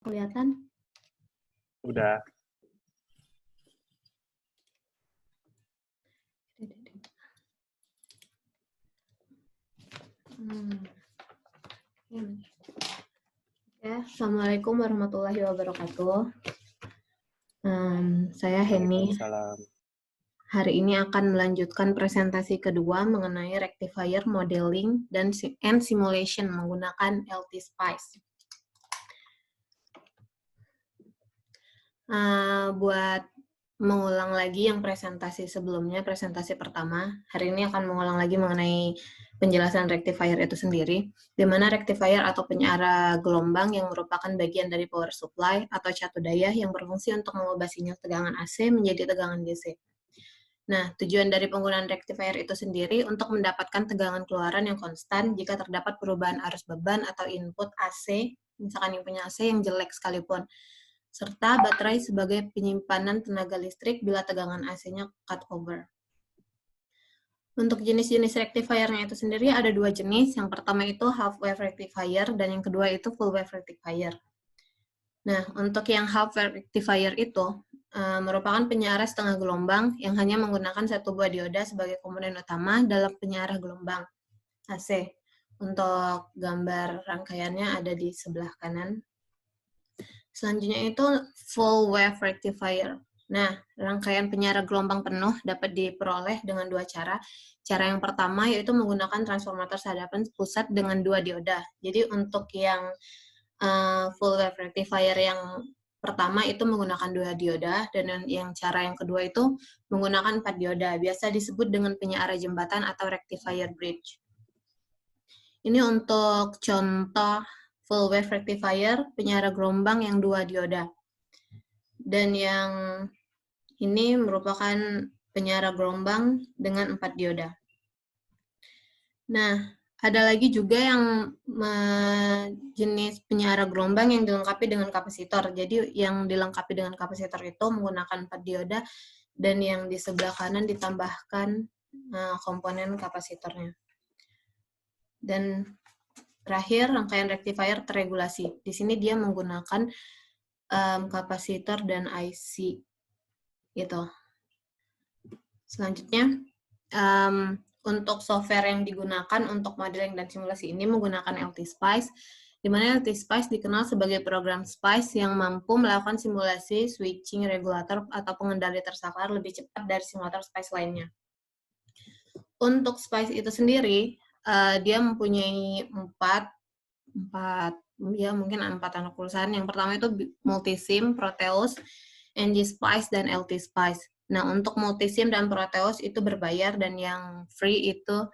Kelihatan? Udah. Assalamualaikum warahmatullahi wabarakatuh. Saya Heni. Waalaikumsalam. Hari ini akan melanjutkan presentasi kedua mengenai rectifier modeling dan simulation menggunakan LT-Spice. Buat mengulang lagi yang presentasi sebelumnya, presentasi pertama, hari ini akan mengulang lagi mengenai penjelasan rectifier itu sendiri, di mana rectifier atau penyiara gelombang yang merupakan bagian dari power supply atau catu daya yang berfungsi untuk mengubah sinyal tegangan AC menjadi tegangan DC. Nah, tujuan dari penggunaan rectifier itu sendiri untuk mendapatkan tegangan keluaran yang konstan jika terdapat perubahan arus beban atau input AC, misalkan yang punya AC yang jelek sekalipun, serta baterai sebagai penyimpanan tenaga listrik bila tegangan AC-nya cut over. Untuk jenis-jenis rectifiernya itu sendiri ada dua jenis. Yang pertama itu half wave rectifier dan yang kedua itu full wave rectifier. Nah, untuk yang half wave rectifier itu merupakan penyiar setengah gelombang yang hanya menggunakan satu buah dioda sebagai komponen utama dalam penyiar gelombang AC. Untuk gambar rangkaiannya ada di sebelah kanan. Selanjutnya itu full wave rectifier. Nah, rangkaian penyiar gelombang penuh dapat diperoleh dengan dua cara. Cara yang pertama yaitu menggunakan transformator sadapan pusat dengan dua dioda. Jadi untuk yang full wave rectifier yang pertama itu menggunakan dua dioda, dan yang cara yang kedua itu menggunakan 4 dioda. Biasa disebut dengan penyiar jembatan atau rectifier bridge. Ini untuk contoh full wave rectifier, penyiar gelombang yang dua dioda. Dan yang ini merupakan penyiar gelombang dengan 4 dioda. Nah, ada lagi juga yang jenis penyiar gelombang yang dilengkapi dengan kapasitor. Jadi yang dilengkapi dengan kapasitor itu menggunakan 4 dioda, dan yang di sebelah kanan ditambahkan komponen kapasitornya. Dan terakhir, rangkaian rectifier terregulasi. Di sini dia menggunakan kapasitor dan IC. Gitu. Selanjutnya, untuk software yang digunakan untuk modeling dan simulasi ini menggunakan LT-Spice, di mana LT-Spice dikenal sebagai program SPICE yang mampu melakukan simulasi switching regulator atau pengendali tersaklar lebih cepat dari simulator SPICE lainnya. Untuk SPICE itu sendiri, dia mempunyai empat anak perusahaan. Yang pertama itu Multisim, Proteus, NG-Spice, dan LT-Spice. Nah, untuk Multisim dan Proteus itu berbayar, dan yang free itu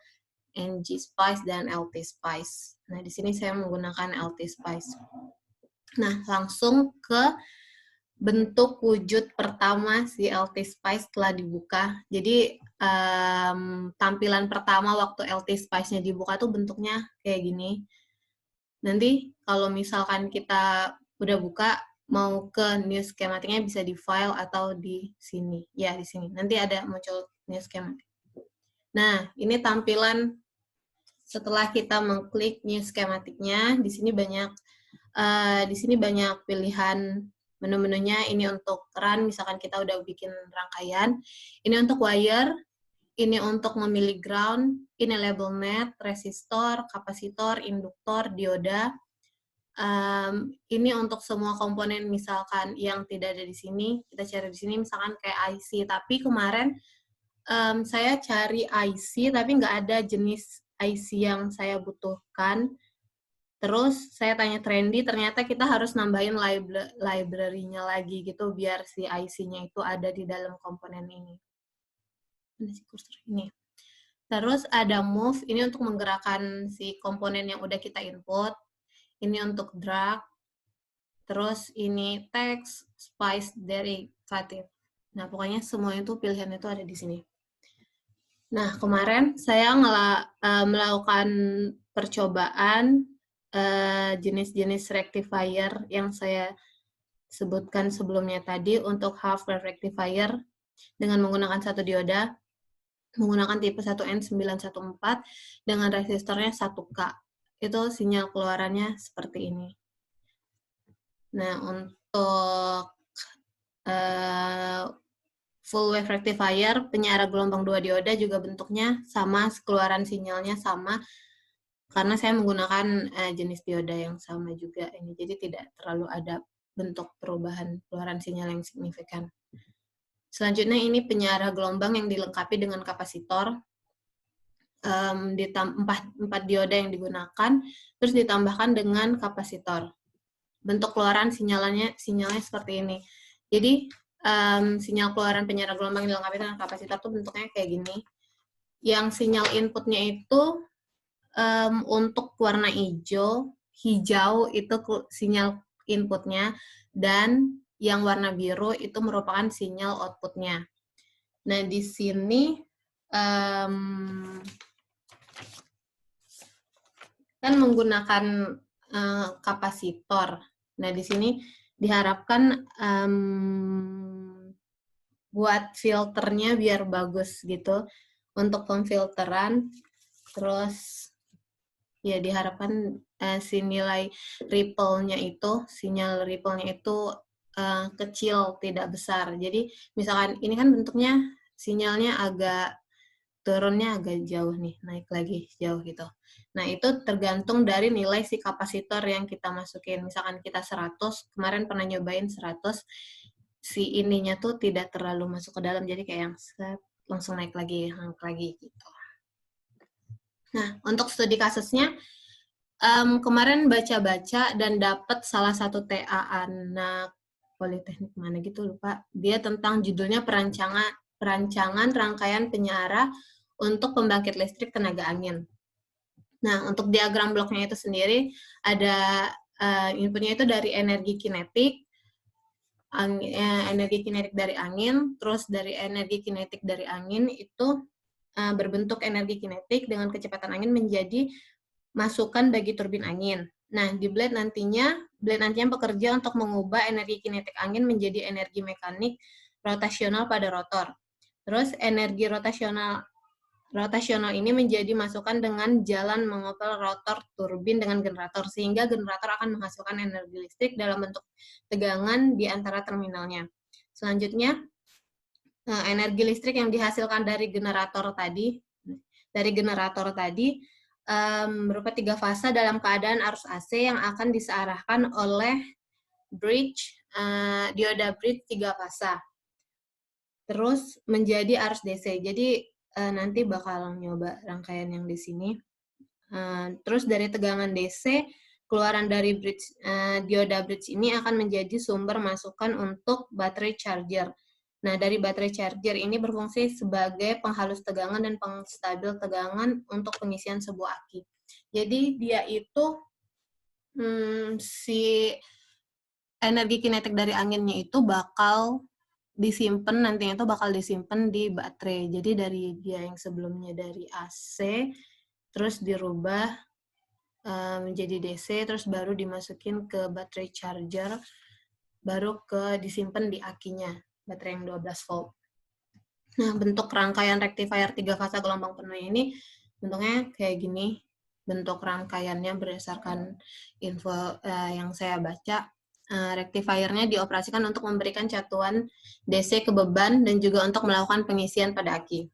NG-Spice dan LT-Spice. Nah, di sini saya menggunakan LT-Spice. Nah, langsung ke bentuk wujud pertama si LT-Spice setelah dibuka. Jadi, tampilan pertama waktu LT-Spice-nya dibuka tuh bentuknya kayak gini. Nanti kalau misalkan kita udah buka, mau ke new schematic-nya bisa di file atau di sini. Ya, di sini. Nanti ada muncul new schematic. Nah, ini tampilan setelah kita mengklik new schematic-nya. Di sini banyak pilihan menu-menunya. Ini untuk run, misalkan kita udah bikin rangkaian. Ini untuk wire, ini untuk memilih ground, ini label net, resistor, kapasitor, induktor, dioda. Ini untuk semua komponen misalkan yang tidak ada di sini, kita cari di sini misalkan kayak IC, tapi kemarin saya cari IC tapi nggak ada jenis IC yang saya butuhkan. Terus saya tanya Trendy, ternyata kita harus nambahin library-nya lagi gitu biar si IC-nya itu ada di dalam komponen ini. Mana sih kursor ini? Terus ada move, ini untuk menggerakkan si komponen yang udah kita input. Ini untuk drag, terus ini text, spice, derivative. Nah, pokoknya semua itu pilihan itu ada di sini. Nah, kemarin saya melakukan percobaan jenis-jenis rectifier yang saya sebutkan sebelumnya tadi untuk half wave rectifier dengan menggunakan satu dioda, menggunakan tipe 1N914 dengan resistornya 1K. Itu sinyal keluarannya seperti ini. Nah, untuk full wave rectifier, penyara gelombang 2 dioda juga bentuknya sama, keluaran sinyalnya sama, karena saya menggunakan jenis dioda yang sama juga ini, jadi tidak terlalu ada bentuk perubahan keluaran sinyal yang signifikan. Selanjutnya ini penyara gelombang yang dilengkapi dengan kapasitor, 4 dioda yang digunakan, terus ditambahkan dengan kapasitor. Bentuk keluaran sinyalnya seperti ini. Jadi sinyal keluaran penyara gelombang yang dilengkapi dengan kapasitor itu bentuknya kayak gini. Yang sinyal inputnya itu untuk warna hijau itu sinyal inputnya, dan yang warna biru itu merupakan sinyal outputnya. Nah, di sini kan menggunakan kapasitor. Nah, di sini diharapkan buat filternya biar bagus gitu untuk pemfilteran. Terus ya diharapkan si nilai ripple-nya itu, sinyal ripple-nya itu kecil, tidak besar. Jadi misalkan ini kan bentuknya sinyalnya agak turunnya agak jauh nih, naik lagi jauh gitu. Nah, itu tergantung dari nilai si kapasitor yang kita masukin. Misalkan kita 100, kemarin pernah nyobain 100, si ininya tuh tidak terlalu masuk ke dalam, jadi kayak yang set, langsung naik lagi gitu. Nah, untuk studi kasusnya, kemarin baca-baca dan dapat salah satu TA anak Politeknik mana gitu, lupa. Dia tentang judulnya perancangan rangkaian penyara untuk pembangkit listrik tenaga angin. Nah, untuk diagram bloknya itu sendiri ada inputnya itu dari energi kinetik dari angin, terus dari energi kinetik dari angin itu berbentuk energi kinetik dengan kecepatan angin menjadi masukan bagi turbin angin. Nah, di blade nantinya bekerja untuk mengubah energi kinetik angin menjadi energi mekanik rotasional pada rotor. Terus energi rotasional ini menjadi masukan dengan jalan mengopel rotor turbin dengan generator, sehingga generator akan menghasilkan energi listrik dalam bentuk tegangan di antara terminalnya. Selanjutnya, energi listrik yang dihasilkan dari generator tadi berupa 3 fase dalam keadaan arus AC yang akan disearahkan oleh dioda bridge 3 fase. Terus menjadi arus DC. Jadi nanti bakal nyoba rangkaian yang di sini. Terus dari tegangan DC, keluaran dari dioda bridge ini akan menjadi sumber masukan untuk baterai charger. Nah, dari baterai charger ini berfungsi sebagai penghalus tegangan dan pengstabil tegangan untuk pengisian sebuah aki. Jadi dia itu si energi kinetik dari anginnya itu nantinya itu bakal disimpan di baterai. Jadi dari dia yang sebelumnya dari AC, terus dirubah menjadi DC, terus baru dimasukin ke baterai charger, baru disimpan di akinya, baterai yang 12 volt. Nah, bentuk rangkaian rectifier 3 fase gelombang penuh ini bentuknya kayak gini. Bentuk rangkaiannya berdasarkan info yang saya baca. Rectifiernya dioperasikan untuk memberikan catuan DC ke beban dan juga untuk melakukan pengisian pada aki.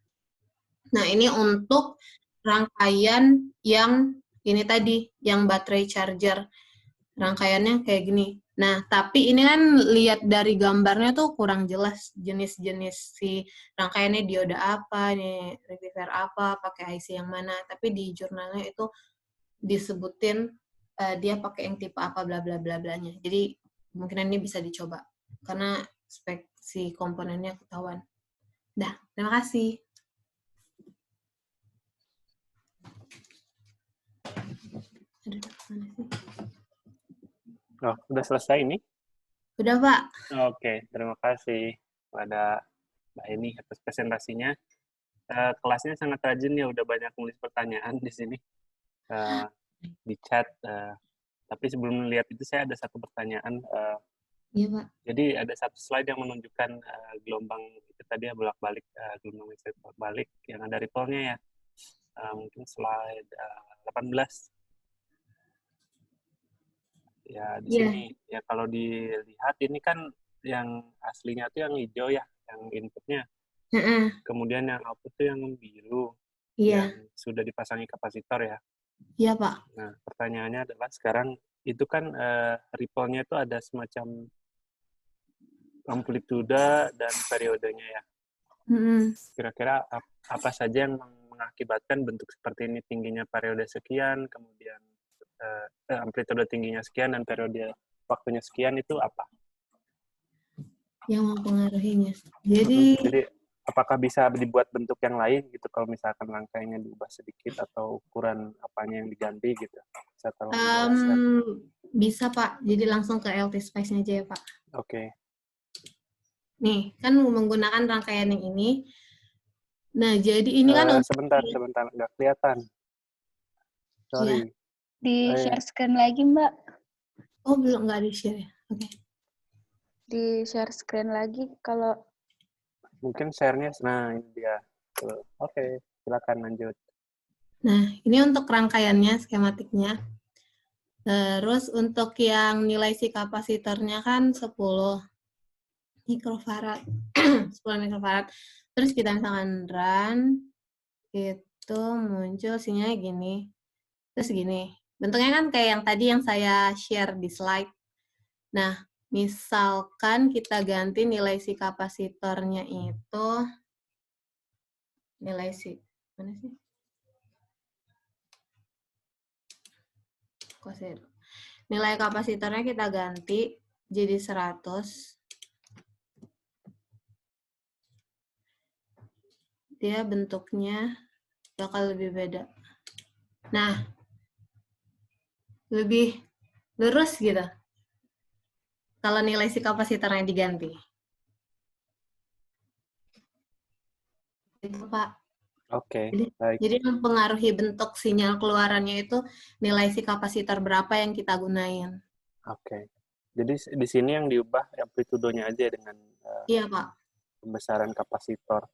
Nah, ini untuk rangkaian yang ini tadi, yang baterai charger. Rangkaiannya kayak gini. Nah, tapi ini kan lihat dari gambarnya tuh kurang jelas jenis-jenis si rangkaiannya dioda apa, nih rectifier apa, pakai IC yang mana. Tapi di jurnalnya itu disebutin dia pakai yang tipe apa, bla bla bla blanya. Jadi kemungkinan ini bisa dicoba karena spek si komponennya ketahuan. Dah, terima kasih. Oh, udah selesai ini? Udah, Pak. Oke, terima kasih pada Mbak Eni atas presentasinya. Kelasnya sangat rajin ya, udah banyak nulis pertanyaan di sini di chat. Tapi sebelum melihat itu, saya ada satu pertanyaan. Iya, Pak. Jadi ada satu slide yang menunjukkan gelombang itu tadi ya, bolak-balik, gelombang listrik bolak-balik yang ada ripple-nya ya. Mungkin slide 18. Ya, di Iya. sini ya kalau dilihat ini kan yang aslinya tuh yang hijau ya, yang inputnya. Heeh. Kemudian yang output tuh yang biru, yang Iya. sudah dipasangi kapasitor ya. Iya, Pak. Nah, pertanyaannya adalah sekarang itu kan ripple-nya itu ada semacam amplitude dan periodenya ya. Mm-mm. Kira-kira apa saja yang mengakibatkan bentuk seperti ini, tingginya periode sekian, kemudian amplitude tingginya sekian dan periode waktunya sekian, itu apa? Yang mempengaruhinya. Jadi, Jadi apakah bisa dibuat bentuk yang lain gitu kalau misalkan rangkaiannya diubah sedikit atau ukuran apanya yang diganti gitu? Bisa tolong dijelaskan? bisa, Pak. Jadi langsung ke LT Spice-nya aja ya, Pak. Oke. Nih, kan menggunakan rangkaian yang ini. Nah, jadi ini kan Sebentar, nggak kelihatan. ya. Sorry. Di Eh, share screen lagi, Mbak. Oh, belum nggak di-share ya? Oke. Di share screen lagi kalau mungkin share-nya, nah ini dia. Oke, silakan lanjut. Nah, ini untuk rangkaiannya, skematiknya. Terus untuk yang nilai si kapasitornya kan 10 mikrofarad. 10 mikrofarad. Terus kita misalkan run, itu muncul sinyalnya gini. Terus gini. Bentuknya kan kayak yang tadi yang saya share di slide. Nah, misalkan kita ganti nilai si kapasitornya itu, nilai si, mana sih? Nilai kapasitornya kita ganti jadi 100. Dia bentuknya bakal lebih beda. Nah, lebih lurus gitu. Kalau nilai si kapasitornya diganti. Itu, Pak. Oke, Jadi, baik. jadi mempengaruhi bentuk sinyal keluarannya itu nilai si kapasitor berapa yang kita gunain. Oke. Jadi di sini yang diubah amplitudonya aja dengan Iya, Pak. pembesaran kapasitor.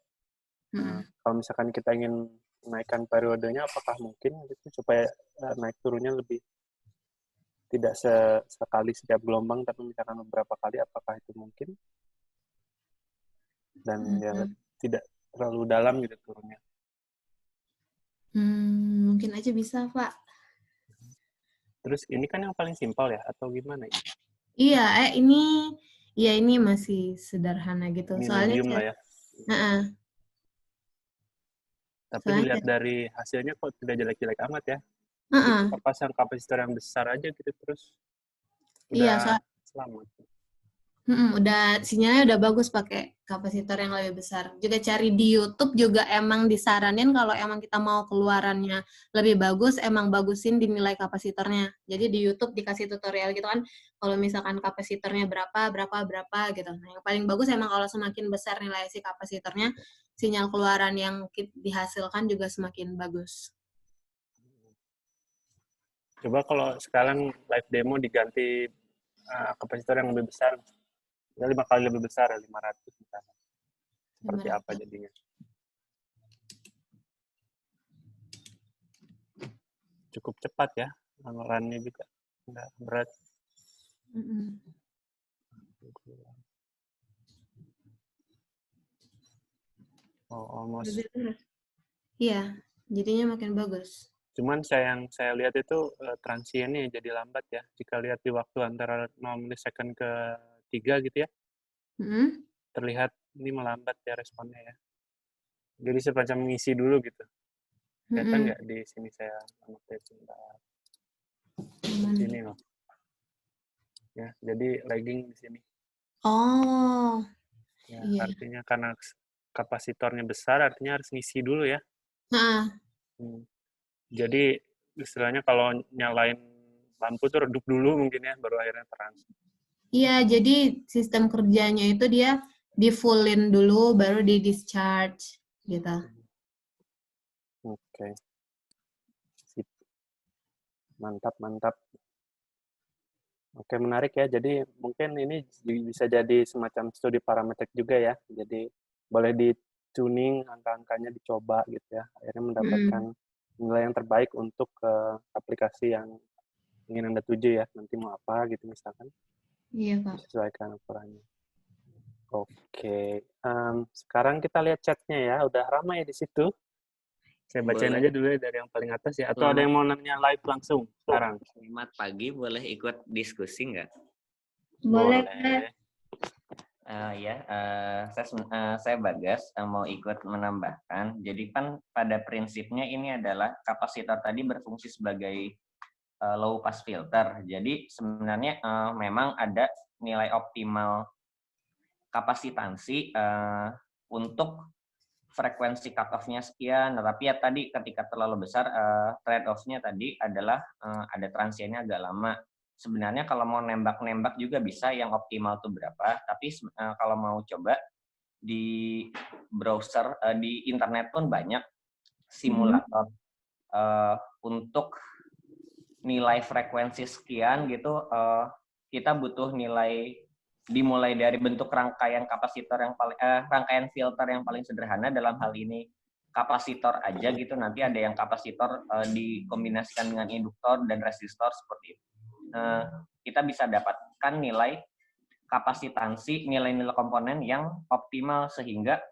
Nah, kalau misalkan kita ingin menaikkan periodenya, apakah mungkin gitu supaya naik turunnya lebih tidak sekali setiap gelombang, tapi misalkan beberapa kali, apakah itu mungkin? Dan ya tidak terlalu dalam gitu turunnya. Mungkin aja bisa, Pak. Terus ini kan yang paling simpel ya, atau gimana ya? Iya, ini masih sederhana gitu. Ini Soalnya, medium lah ya. Tapi dilihat dari hasilnya kok tidak jelek-jelek amat ya. Jadi kita pasang kapasitor yang besar aja gitu, terus iya, udah selamat. udah sinyalnya udah bagus pakai kapasitor yang lebih besar. Juga cari di YouTube juga emang disaranin kalau emang kita mau keluarannya lebih bagus, emang bagusin di nilai kapasitornya. Jadi di YouTube dikasih tutorial gitu kan, kalau misalkan kapasitornya berapa gitu. Nah, yang paling bagus emang kalau semakin besar nilai si kapasitornya, sinyal keluaran yang dihasilkan juga semakin bagus. Coba kalau sekarang live demo diganti kapasitor yang lebih besar, ya 5 kali lebih besar, 500 misalnya. Seperti apa jadinya? Cukup cepat ya, run-nya juga nggak berat. Oh, almost. Iya, jadinya makin bagus. Cuman yang saya lihat itu transiennya jadi lambat ya. Jika lihat di waktu antara 0 milisecond ke 3 gitu ya, terlihat ini melambat ya responnya ya. Jadi semacam mengisi dulu gitu. Kelihatan nggak di sini saya pakai sebentar. Sini loh. Ya, jadi lagging di sini. Oh. Ya, Iya. artinya karena kapasitornya besar, artinya harus ngisi dulu ya. Jadi istilahnya kalau nyalain lampu tuh redup dulu mungkin ya, baru akhirnya terang. Iya, jadi sistem kerjanya itu dia di-fullin dulu, baru di-discharge, gitu. Oke. Sip. Mantap. Oke, menarik ya. Jadi mungkin ini bisa jadi semacam studi parametrik juga ya. Jadi boleh di-tuning, angka-angkanya dicoba gitu ya. Akhirnya mendapatkan nilai yang terbaik untuk aplikasi yang ingin Anda tuju ya, nanti mau apa gitu misalkan, Iya, Pak. disesuaikan ukurannya. Oke, sekarang kita lihat chatnya ya, udah ramai di situ. Saya bacain Boleh. aja dulu ya dari yang paling atas ya, atau ada yang mau nanya live langsung sekarang? Selamat pagi, boleh ikut diskusi nggak? Boleh. Saya Bagas mau ikut menambahkan. Jadi kan pada prinsipnya ini adalah kapasitor tadi berfungsi sebagai low pass filter. Jadi sebenarnya memang ada nilai optimal kapasitansi untuk frekuensi cut-off-nya sekian. Tapi ya tadi ketika terlalu besar trade-off-nya tadi adalah ada transiennya agak lama. Sebenarnya kalau mau nembak-nembak juga bisa yang optimal tuh berapa. Tapi kalau mau coba di browser, di internet pun banyak simulator untuk nilai frekuensi sekian gitu. Kita butuh nilai dimulai dari bentuk rangkaian kapasitor yang paling rangkaian filter yang paling sederhana, dalam hal ini kapasitor aja gitu. Nanti ada yang kapasitor dikombinasikan dengan induktor dan resistor seperti itu. Kita bisa dapatkan nilai kapasitansi, nilai-nilai komponen yang optimal sehingga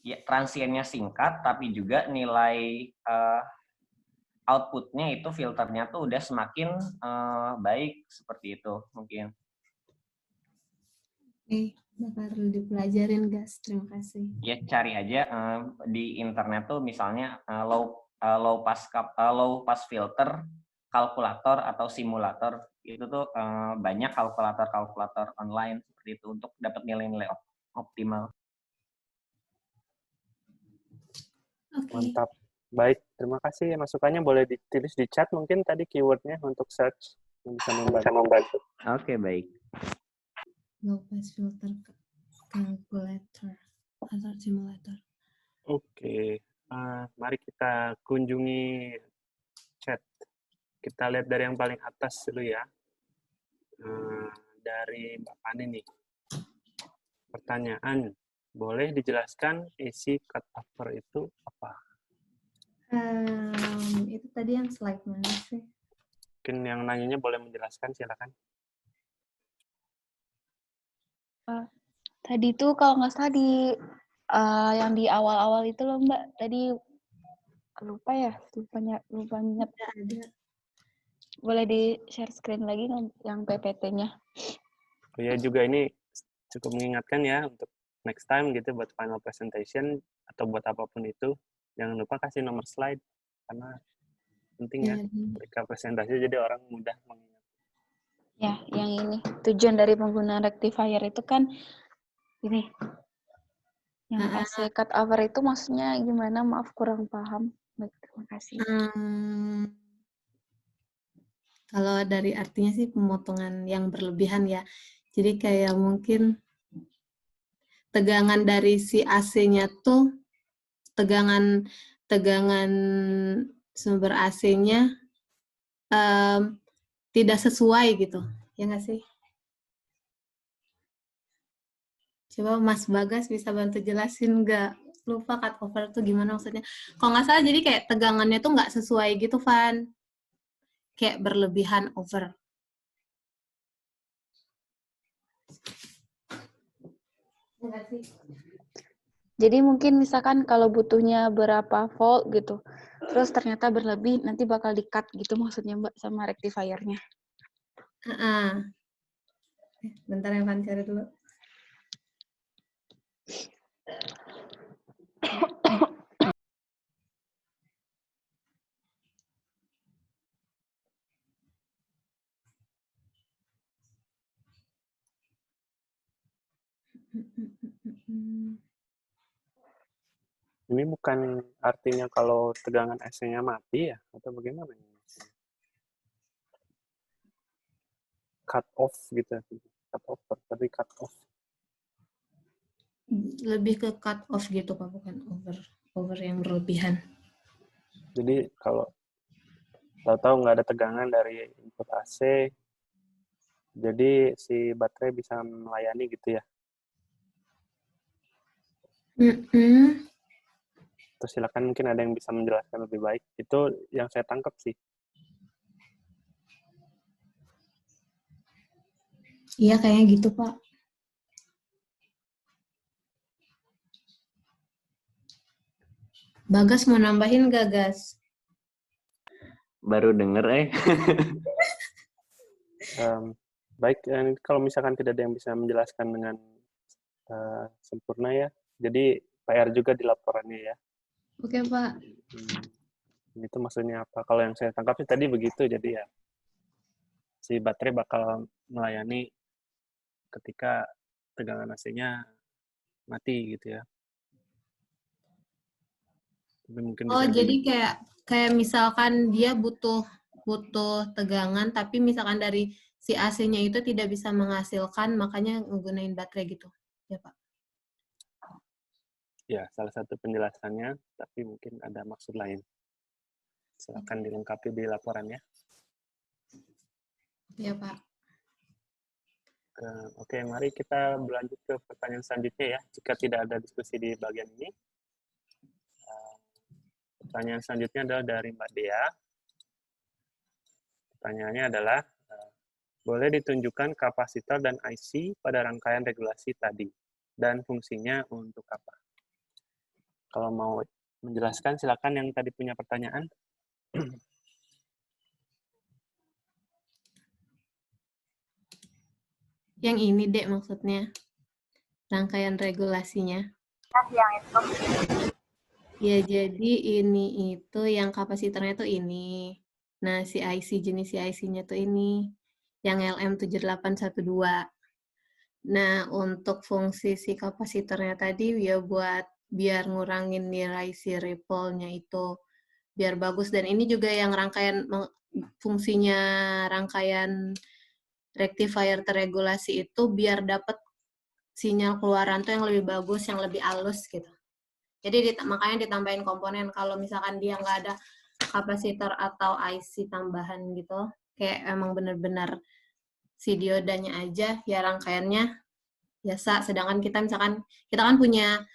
ya, transiennya singkat, tapi juga nilai outputnya itu filternya tuh udah semakin baik seperti itu mungkin. Bakal dipelajarin, guys. Terima kasih. Ya cari aja di internet tuh misalnya low pass filter kalkulator atau simulator, itu tuh banyak kalkulator online seperti itu untuk dapat nilai-nilai optimal. Oke. Mantap. Baik, terima kasih. Masukannya boleh ditulis di chat mungkin tadi keywordnya untuk search bisa membantu. Oke, baik. Low pass filter calculator atau simulator. Oke, mari kita kunjungi chat. Kita lihat dari yang paling atas dulu ya. Dari Mbak Fani nih. Pertanyaan, boleh dijelaskan isi cutover itu apa? Itu tadi yang slide mana sih? Mungkin yang nanyanya boleh menjelaskan, silakan. Tadi tuh kalau nggak salah yang di awal-awal itu loh Mbak, tadi lupa ya, lupa ingat. Ada. Boleh di share screen lagi yang PPT-nya. Oh ya, juga ini cukup mengingatkan ya untuk next time gitu buat final presentation atau buat apapun itu, jangan lupa kasih nomor slide karena penting ya ketika presentasi jadi orang mudah mengingat. Ya, yang ini tujuan dari penggunaan rectifier itu kan ini. Yang AC cutover itu maksudnya gimana? Maaf kurang paham. Baik, terima kasih. Kalau dari artinya sih pemotongan yang berlebihan ya. Jadi kayak mungkin tegangan dari si AC-nya tuh tegangan sumber AC-nya tidak sesuai gitu. Ya nggak sih? Coba Mas Bagas bisa bantu jelasin nggak? Lupa cutover itu gimana maksudnya. Kalau nggak salah jadi kayak tegangannya tuh nggak sesuai gitu, Van. Kayak berlebihan over. Jadi mungkin misalkan kalau butuhnya berapa volt gitu, terus ternyata berlebih, nanti bakal di-cut gitu maksudnya Mbak sama rectifier-nya. Bentar ya, Van, cari dulu. Ini bukan artinya kalau tegangan AC-nya mati ya, atau bagaimana? Cut off gitu, cut over, tapi cut off. Lebih ke cut off gitu Pak, bukan over yang berlebihan. Jadi kalau tahu-tahu nggak ada tegangan dari input AC, jadi si baterai bisa melayani gitu ya. Terus silakan mungkin ada yang bisa menjelaskan lebih baik. Itu yang saya tangkap sih. Iya, kayaknya gitu, Pak. Bagas mau nambahin gak, Gas? Baru denger Baik, kalau misalkan tidak ada yang bisa menjelaskan dengan sempurna ya, jadi PR juga di laporannya ya. Oke, Pak. Itu maksudnya apa? Kalau yang saya tangkap sih tadi begitu, jadi ya si baterai bakal melayani ketika tegangan AC-nya mati gitu ya. Tapi mungkin Oh, bisa jadi kayak misalkan dia butuh tegangan, tapi misalkan dari si AC-nya itu tidak bisa menghasilkan, makanya menggunakan baterai gitu. Ya, Pak. ya salah satu penjelasannya, tapi mungkin ada maksud lain. Silakan dilengkapi di laporannya. Ya, Pak. Oke, mari kita berlanjut ke pertanyaan selanjutnya ya. Jika tidak ada diskusi di bagian ini, pertanyaan selanjutnya adalah dari Mbak Dea. Pertanyaannya adalah, boleh ditunjukkan kapasitor dan IC pada rangkaian regulasi tadi, dan fungsinya untuk apa? Kalau mau menjelaskan, silakan yang tadi punya pertanyaan. Yang ini, Dek, maksudnya. Rangkaian regulasinya. Yang itu. Ya, jadi ini itu yang kapasitornya tuh ini. Nah, si IC, jenis si IC-nya tuh ini. Yang LM7812. Nah, untuk fungsi si kapasitornya tadi ya buat biar ngurangin nilai si ripple-nya itu biar bagus. Dan ini juga yang fungsinya rangkaian rectifier terregulasi itu biar dapat sinyal keluaran tuh yang lebih bagus, yang lebih halus gitu. Jadi makanya ditambahin komponen. Kalau misalkan dia nggak ada kapasitor atau IC tambahan gitu, kayak emang bener-bener si diodanya aja, ya rangkaiannya biasa. Sedangkan kita misalkan, kita kan punya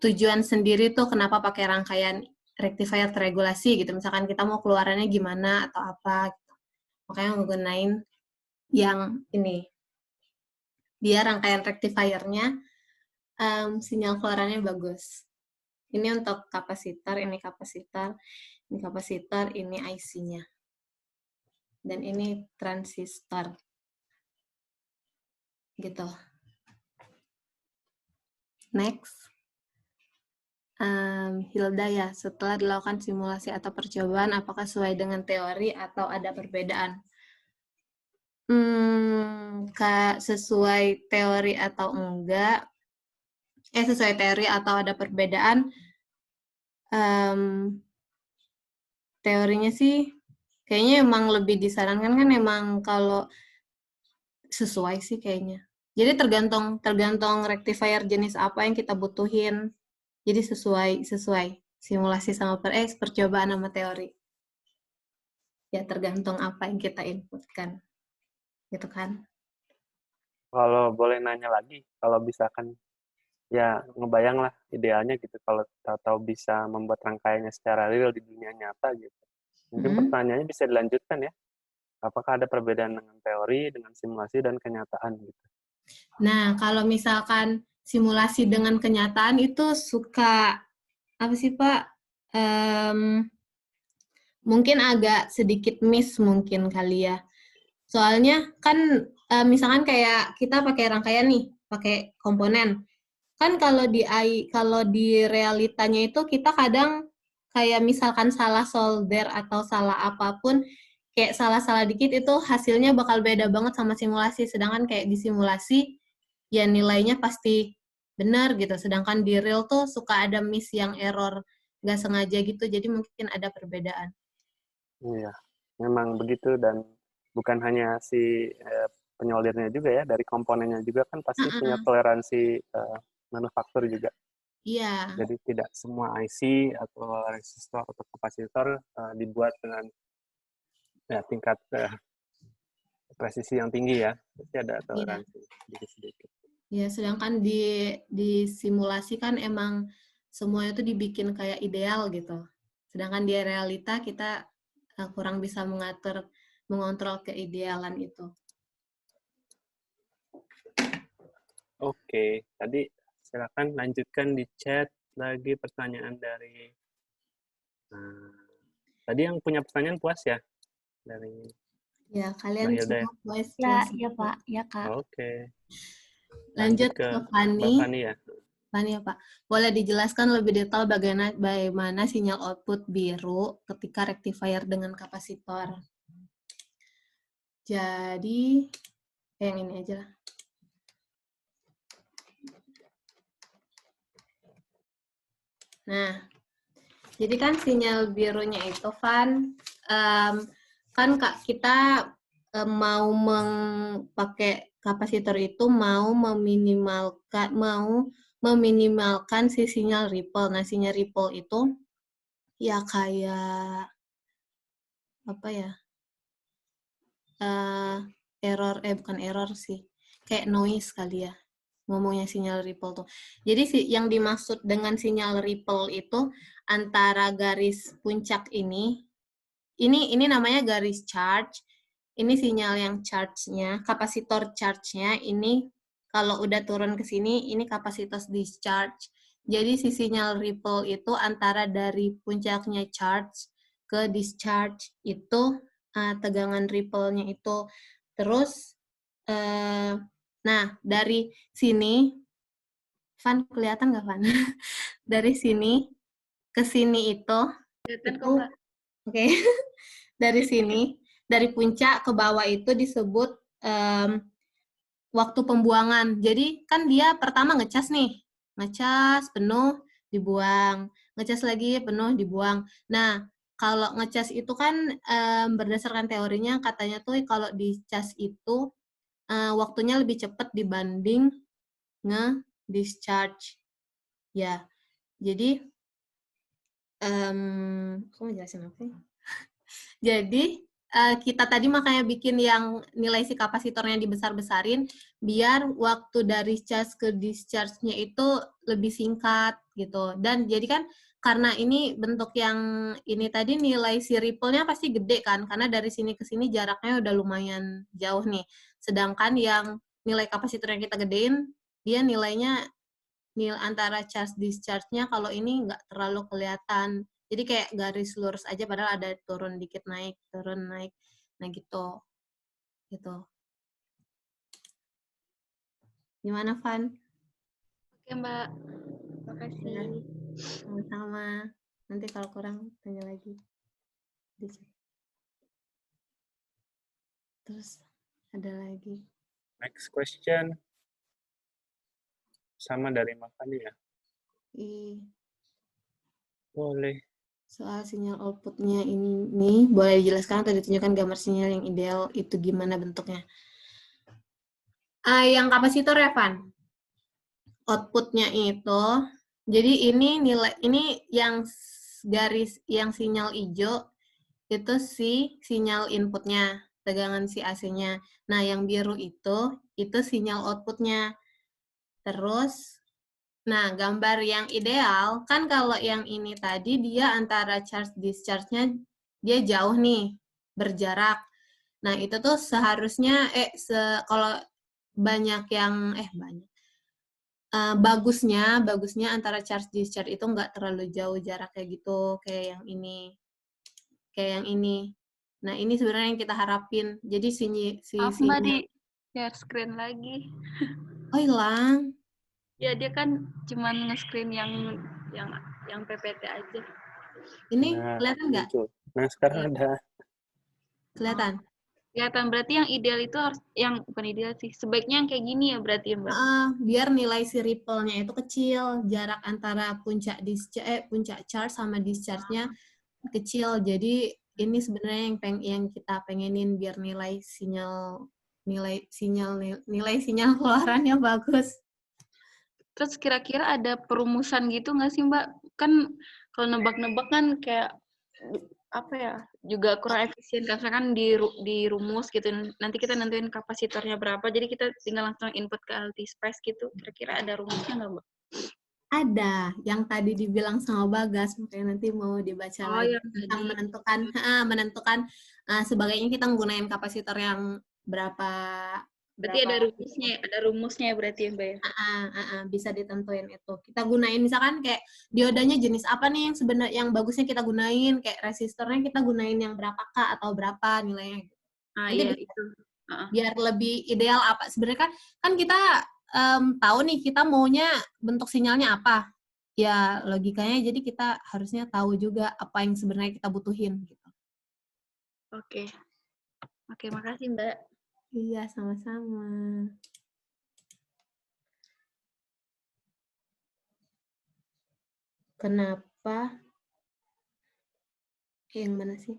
tujuan sendiri tuh kenapa pakai rangkaian rectifier terregulasi gitu. Misalkan kita mau keluarannya gimana atau apa gitu. Makanya menggunakan yang ini. Biar rangkaian rectifiernya sinyal keluarannya bagus. Ini untuk kapasitor, ini kapasitor, ini kapasitor, ini IC-nya. Dan ini transistor. Gitu. Next. Hilda ya, setelah dilakukan simulasi atau percobaan, apakah sesuai dengan teori atau ada perbedaan? Sesuai teori atau enggak, sesuai teori atau ada perbedaan, teorinya sih kayaknya emang lebih disarankan kan emang kalau sesuai sih kayaknya. Jadi tergantung rectifier jenis apa yang kita butuhin. Jadi sesuai simulasi sama percobaan sama teori. Ya tergantung apa yang kita inputkan. Gitu kan. Kalau boleh nanya lagi, kalau misalkan ya ngebayang lah idealnya gitu kalau tahu bisa membuat rangkaiannya secara real di dunia nyata gitu. Mungkin pertanyaannya bisa dilanjutkan ya. Apakah ada perbedaan dengan teori, dengan simulasi dan kenyataan gitu? Nah, kalau misalkan simulasi dengan kenyataan itu suka apa sih Pak? Mungkin agak sedikit miss mungkin kali ya. Soalnya kan misalkan kayak kita pakai rangkaian nih, pakai komponen. Kan kalau di realitanya itu kita kadang kayak misalkan salah solder atau salah apapun, kayak salah-salah dikit itu hasilnya bakal beda banget sama simulasi. Sedangkan kayak di simulasi ya nilainya pasti benar gitu. Sedangkan di real tuh suka ada miss yang error nggak sengaja gitu. Jadi mungkin ada perbedaan. Iya, memang begitu dan bukan hanya si penyoldernya juga ya, dari komponennya juga kan pasti punya toleransi manufaktur juga. Iya. Jadi tidak semua IC atau resistor atau kapasitor dibuat dengan ya, tingkat presisi yang tinggi ya, pasti ada toleransi sedikit-sedikit. Ya, sedangkan di simulasi kan emang semuanya itu dibikin kayak ideal gitu. Sedangkan di realita kita kurang bisa mengontrol keidealan itu. Oke, tadi silakan lanjutkan di chat lagi pertanyaan dari tadi yang punya pertanyaan puas ya dari Ya, Mbak kalian Hilda ya. semua puas Ya, kelas ya 1. Pak, ya Kak. Oke, lanjut Lanjut ke ke Mbak Fani. Fani ya. Fani ya Pak. Boleh dijelaskan lebih detail bagaimana sinyal output biru ketika rectifier dengan kapasitor. Jadi, yang ini aja lah. Nah, jadi kan sinyal birunya itu, Van, kan Kak, kita mau pakai kapasitor itu mau meminimalkan si sinyal ripple. Nah, sinyal ripple itu ya kayak apa ya? Bukan error sih. Kayak noise kali ya. Ngomongnya sinyal ripple tuh. Jadi yang dimaksud dengan sinyal ripple itu antara garis puncak ini namanya garis charge. Ini sinyal yang charge-nya, kapasitor charge-nya ini kalau udah turun ke sini, ini kapasitor discharge. Jadi si sinyal ripple itu antara dari puncaknya charge ke discharge itu tegangan ripple-nya itu. Terus nah, dari sini, Van, kelihatan nggak, Van? Dari sini ke sini itu, oke. Dari sini, dari puncak ke bawah itu disebut waktu pembuangan. Jadi, kan dia pertama ngecas nih. Ngecas, penuh, dibuang. Ngecas lagi, penuh, dibuang. Nah, kalau ngecas itu kan berdasarkan teorinya, katanya tuh kalau dicas itu waktunya lebih cepat dibanding nge-discharge. Ya, jadi, aku mau jelasin apa ya? Jadi, kita tadi makanya bikin yang nilai si kapasitornya dibesar-besarin, biar waktu dari charge ke discharge-nya itu lebih singkat, gitu. Dan jadi kan, karena ini bentuk yang ini tadi nilai si ripple-nya pasti gede kan, karena dari sini ke sini jaraknya udah lumayan jauh nih. Sedangkan yang nilai kapasitor yang kita gedein, dia nilai antara charge discharge-nya kalau ini nggak terlalu kelihatan. Jadi kayak garis lurus aja padahal ada turun dikit naik, turun naik. Nah gitu. Gitu. Gimana, Van? Oke, Mbak. Makasih. Ya, sama-sama. Nanti kalau kurang tanya lagi. Terus ada lagi. Next question. Sama dari Mbak Fani ya. Boleh. Soal sinyal output-nya ini, boleh dijelaskan atau ditunjukkan gambar sinyal yang ideal itu gimana bentuknya? Yang kapasitor ya, Van? Output-nya itu, jadi ini yang garis, yang sinyal hijau, itu sinyal inputnya, tegangan si AC-nya. Nah, yang biru itu sinyal output-nya. Terus, nah, gambar yang ideal, kan kalau yang ini tadi dia antara charge-discharge-nya dia jauh nih, berjarak. Nah, itu tuh seharusnya, kalau banyak yang, bagusnya antara charge-discharge itu nggak terlalu jauh jaraknya gitu, kayak yang ini. Nah, ini sebenarnya yang kita harapin. Jadi Maaf, Mbak, di share screen lagi. Oh, hilang. Ya, dia kan cuman nge-screen yang PPT aja. Ini Nah, kelihatan nggak? muncul. Nah, sekarang ada. Kelihatan? Kelihatan, berarti yang ideal itu harus, yang bukan ideal sih, sebaiknya yang kayak gini ya berarti ya, Mbak? Biar nilai si ripple-nya itu kecil, jarak antara puncak charge sama discharge-nya kecil. Jadi ini sebenarnya yang kita pengenin biar nilai sinyal keluarannya bagus. Terus kira-kira ada perumusan gitu nggak sih, Mbak? Kan kalau nebak-nebak kan kayak apa ya, juga kurang efisien karena kan dirumus gitu. Nanti kita nentuin kapasitornya berapa, jadi kita tinggal langsung input ke LT-Spice gitu. Kira-kira ada rumusnya nggak, Mbak? Ada yang tadi dibilang sama Bagas, makanya nanti mau dibaca lagi yang tentang tadi. menentukan sebaiknya kita menggunakan kapasitor yang berapa Berarti ada rumusnya berarti ya, Mbak ya? Bisa ditentuin itu. Kita gunain misalkan kayak diodanya jenis apa nih yang sebenarnya yang bagusnya kita gunain, kayak resistornya kita gunain yang berapa K atau berapa nilainya. Nanti Iya itu. biar lebih ideal apa. Sebenarnya kan kita tahu nih kita maunya bentuk sinyalnya apa. Ya logikanya jadi kita harusnya tahu juga apa yang sebenarnya kita butuhin gitu. Oke. Oke, makasih Mbak. Iya, sama-sama. Kenapa? Yang mana sih?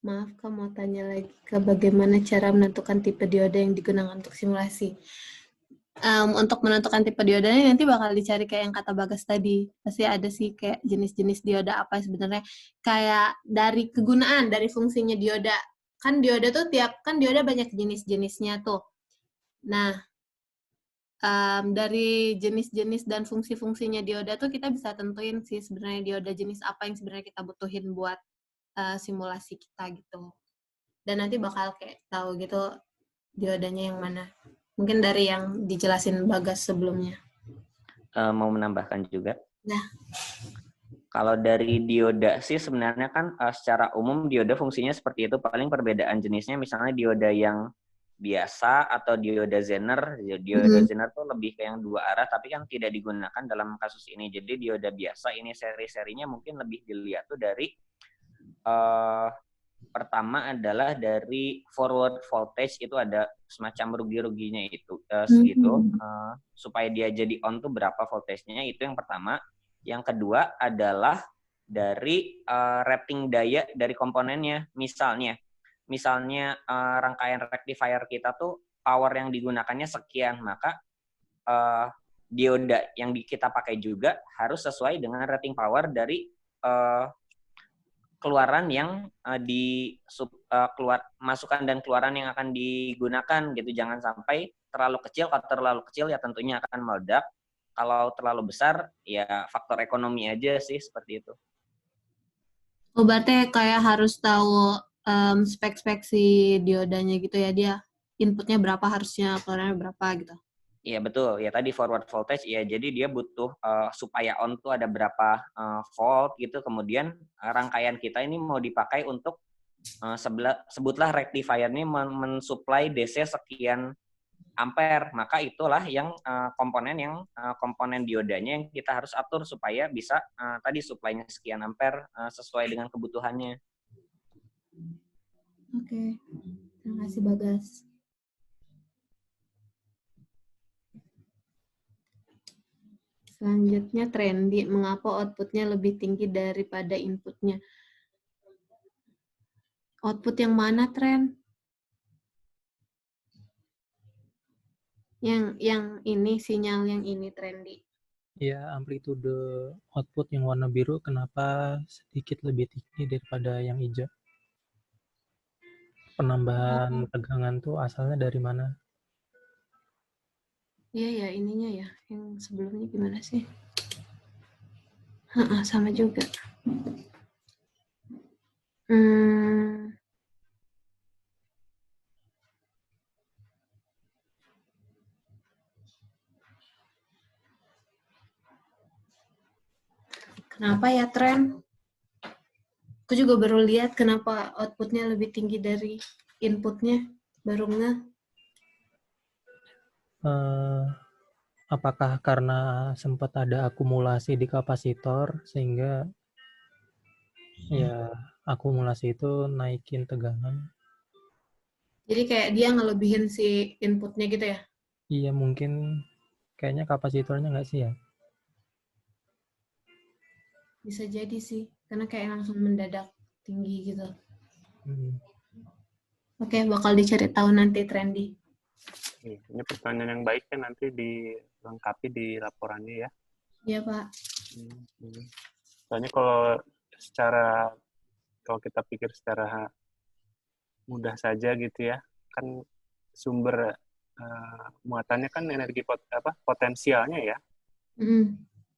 Maaf, Kak, mau tanya lagi ke bagaimana cara menentukan tipe dioda yang digunakan untuk simulasi. Untuk menentukan tipe diodanya nanti bakal dicari kayak yang kata Bagas tadi. Pasti ada sih kayak jenis-jenis dioda apa sebenarnya. Kayak dari kegunaan, dari fungsinya dioda. Kan dioda tuh kan dioda banyak jenis-jenisnya tuh. Nah, dari jenis-jenis dan fungsi-fungsinya dioda tuh kita bisa tentuin sih sebenarnya dioda jenis apa yang sebenarnya kita butuhin buat simulasi kita gitu. Dan nanti bakal kayak tahu gitu diodanya yang mana. Mungkin dari yang dijelasin Bagas sebelumnya. Mau menambahkan juga. Nah. Kalau dari dioda sih sebenarnya kan secara umum dioda fungsinya seperti itu. Paling perbedaan jenisnya misalnya dioda yang biasa atau dioda Zener. Dioda Zener tuh lebih ke yang dua arah tapi kan tidak digunakan dalam kasus ini. Jadi dioda biasa ini seri-serinya mungkin lebih dilihat tuh dari pertama adalah dari forward voltage itu ada semacam rugi-ruginya itu segitu supaya dia jadi on tuh berapa voltage-nya itu yang pertama. Yang kedua adalah dari rating daya dari komponennya. Misalnya rangkaian rectifier kita tuh power yang digunakannya sekian, maka dioda yang kita pakai juga harus sesuai dengan rating power dari keluaran yang masukan dan keluaran yang akan digunakan gitu. Jangan sampai terlalu kecil. Kalau terlalu kecil ya tentunya akan meledak. Kalau terlalu besar ya faktor ekonomi aja sih seperti itu. Oh, berarti kayak harus tahu spek-spek si diodanya gitu ya, dia inputnya berapa harusnya, keluarannya berapa gitu. Iya betul, ya tadi forward voltage ya, jadi dia butuh supaya on tuh ada berapa volt gitu, kemudian rangkaian kita ini mau dipakai untuk sebutlah rectifier ini mensuplai DC sekian ampere, maka itulah yang komponen diodanya yang kita harus atur supaya bisa tadi suplainya sekian ampere sesuai dengan kebutuhannya. Oke, terima kasih Bagas. Selanjutnya trendy, mengapa outputnya lebih tinggi daripada inputnya? Output yang mana, Tren? Yang ini, sinyal yang ini trendy. Ya, amplitude output yang warna biru kenapa sedikit lebih tinggi daripada yang hijau? Penambahan tegangan tuh asalnya dari mana? Iya ya, ininya ya. Yang sebelumnya gimana sih? Sama juga. Kenapa ya, Tren? Aku juga baru lihat kenapa outputnya lebih tinggi dari inputnya. Baru nggak? Apakah karena sempat ada akumulasi di kapasitor sehingga ya akumulasi itu naikin tegangan? Jadi kayak dia ngelebihin si inputnya gitu ya? Iya, mungkin kayaknya kapasitornya nggak sih ya? Bisa jadi sih, karena kayak langsung mendadak tinggi gitu. Oke, bakal dicari tahu nanti trendy. Ini pertanyaan yang baik kan nanti dilengkapi di laporannya ya. Iya, Pak. Soalnya kalau kita pikir secara mudah saja gitu ya, kan sumber muatannya kan energi potensialnya ya.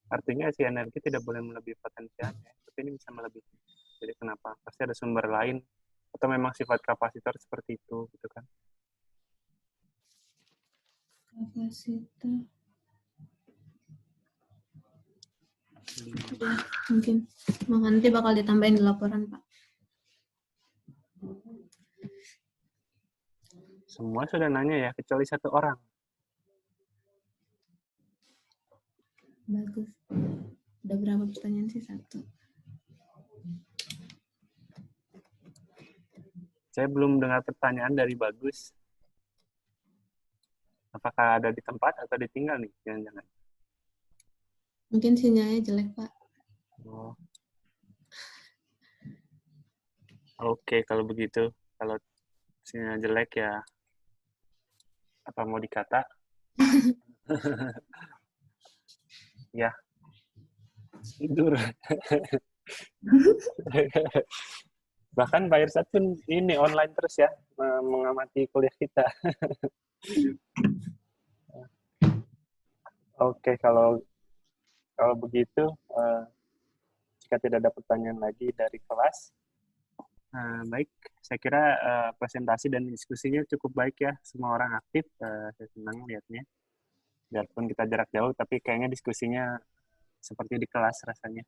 Artinya si energi tidak boleh melebihi potensialnya, tapi ini bisa melebihi. Jadi kenapa? Pasti ada sumber lain atau memang sifat kapasitor seperti itu gitu kan. Kapasitas. Ya, mungkin nanti bakal ditambahin di laporan, Pak. Semua sudah nanya ya, kecuali satu orang. Bagus. Udah berapa pertanyaan sih? 1. Saya belum dengar pertanyaan dari Bagus. Apakah ada di tempat atau ditinggal nih? Jangan-jangan. Mungkin sinyalnya jelek, Pak. Oh. Oke, kalau begitu. Kalau sinyal jelek ya, apa mau dikata? Ya, tidur. Bahkan Pak Irsad pun ini online terus ya, mengamati kuliah kita. Oke, kalau begitu, jika tidak ada pertanyaan lagi dari kelas, baik, saya kira presentasi dan diskusinya cukup baik ya, semua orang aktif, saya senang lihatnya. Biarpun kita jarak jauh, tapi kayaknya diskusinya seperti di kelas rasanya.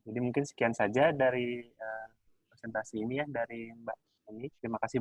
Jadi mungkin sekian saja dari presentasi ini ya, dari Mbak Ani. Terima kasih.